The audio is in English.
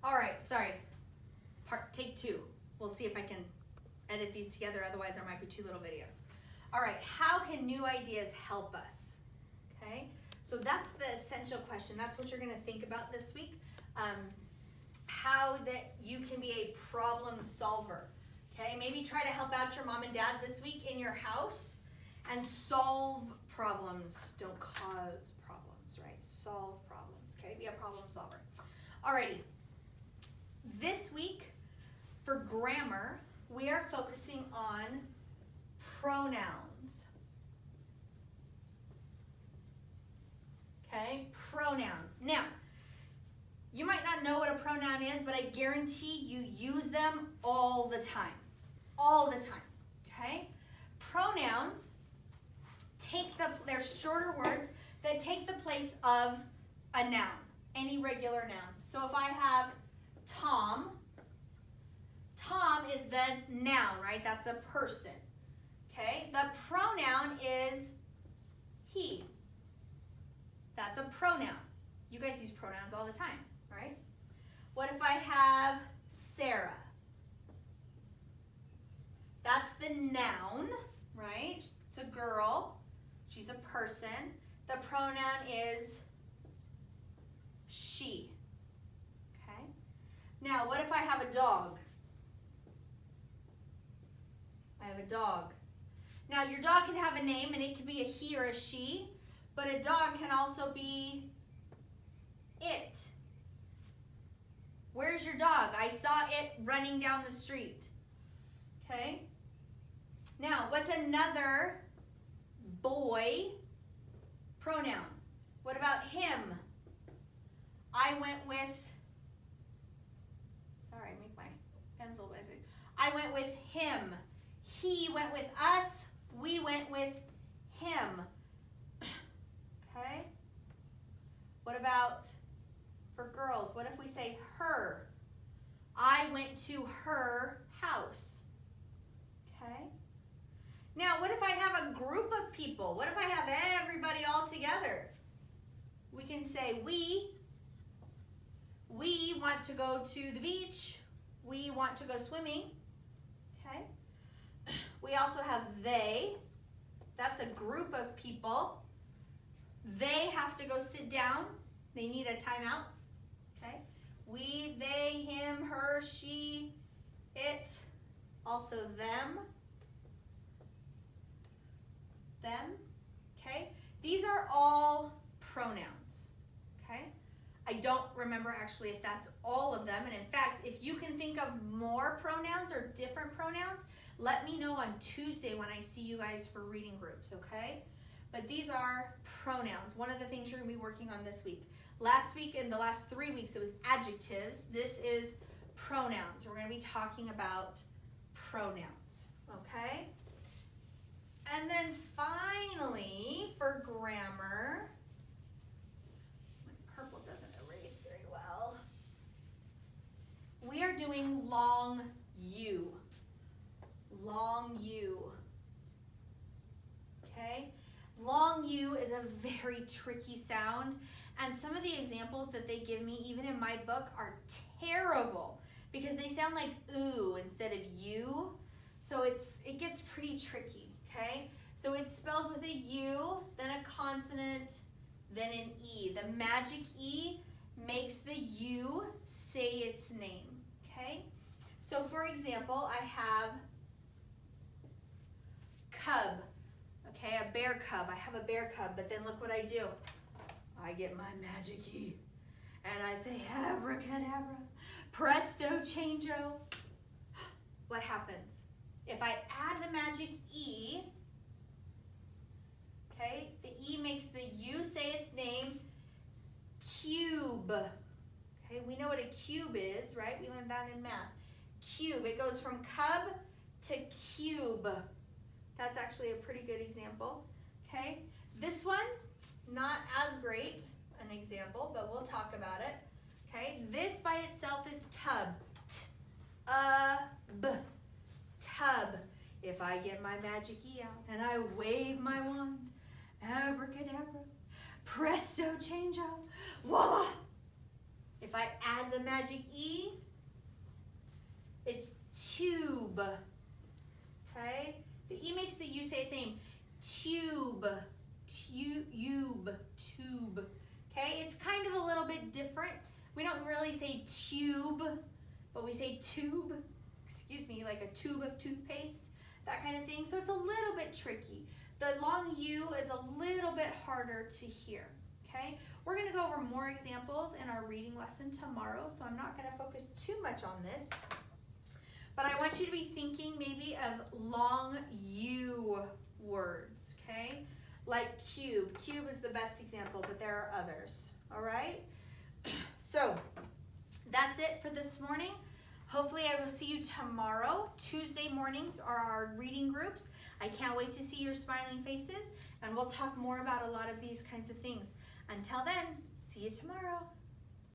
All right, sorry. Take two. We'll see if I can edit these together, otherwise there might be two little videos. All right, how can new ideas help us? Okay, so that's the essential question. That's what you're gonna think about this week. How that you can be a problem solver. Okay, maybe try to help out your mom and dad this week in your house and solve problems. Don't cause problems, right? Solve problems, okay? Be a problem solver. Alrighty, this week for grammar, we are focusing on pronouns. Okay, pronouns. Now, you might not know what a pronoun is, but I guarantee you use them all the time. All the time, okay? Pronouns they're shorter words that take the place of a noun, any regular noun. So if I have Tom, Tom is the noun, right? That's a person, okay? The pronoun is he. That's a pronoun. You guys use pronouns all the time, right? What if I have Sarah? That's the noun, right? It's a girl. She's a person. The pronoun is she. Okay? Now, what if I have a dog? I have a dog. Now, your dog can have a name, and it can be a he or a she, but a dog can also be it. Where's your dog? I saw it running down the street. Okay? Now, what's another boy pronoun? What about him? I went with, sorry, I make my pencil busy. I went with him. He went with us. We went with him. Okay? What about for girls? What if we say her? I went to her house. Okay? Now, what if I have a group of people? What if I have everybody all together? We can say we want to go to the beach. We want to go swimming. Okay? We also have they. That's a group of people. They have to go sit down. They need a timeout. Okay? We, they, him, her, she, it. Also them. Them. Okay? These are all pronouns. Okay? I don't remember actually if that's all of them. And in fact, if you can think of more pronouns or different pronouns, let me know on Tuesday when I see you guys for reading groups, okay? But these are pronouns. One of the things you're going to be working on this week. Last week, in the last 3 weeks, it was adjectives. This is pronouns. We're going to be talking about pronouns, okay? And then finally, for grammar, my purple doesn't erase very well. We are doing long U. Long U. Okay? Long U is a very tricky sound, and some of the examples that they give me, even in my book, are terrible because they sound like ooh instead of you. So it gets pretty tricky, okay? So it's spelled with a U, then a consonant, then an E. The magic E makes the U say its name, okay? So for example, I have cub, okay, a bear cub. I have a bear cub, but then look what I do. I get my magic E, and I say abracadabra, presto changeo. What happens? If I add the magic E, okay, the E makes the U say its name, cube. Okay, we know what a cube is, right? We learned that in math. Cube, it goes from cub to cube. That's actually a pretty good example, okay? This one, not as great an example, but we'll talk about it, okay? This by itself is tub. T-U-B. Tub. If I get my magic E out and I wave my wand, abracadabra, presto changeo, voila. If If I add the magic E, it's tube. Okay? The E makes the U say the same. Tube, tube, tube. Okay? It's kind of a little bit different. We don't really say tube, but we say tube. Excuse me, like a tube of toothpaste, that kind of thing. So it's a little bit tricky. The long U is a little bit harder to hear. Okay? We're going to go over more examples in our reading lesson tomorrow, so I'm not going to focus too much on this. But I want you to be thinking maybe of long U words, okay? Like cube. Cube is the best example, but there are others, all right? So that's it for this morning. Hopefully I will see you tomorrow. Tuesday mornings are our reading groups. I can't wait to see your smiling faces, and we'll talk more about a lot of these kinds of things. Until then, see you tomorrow.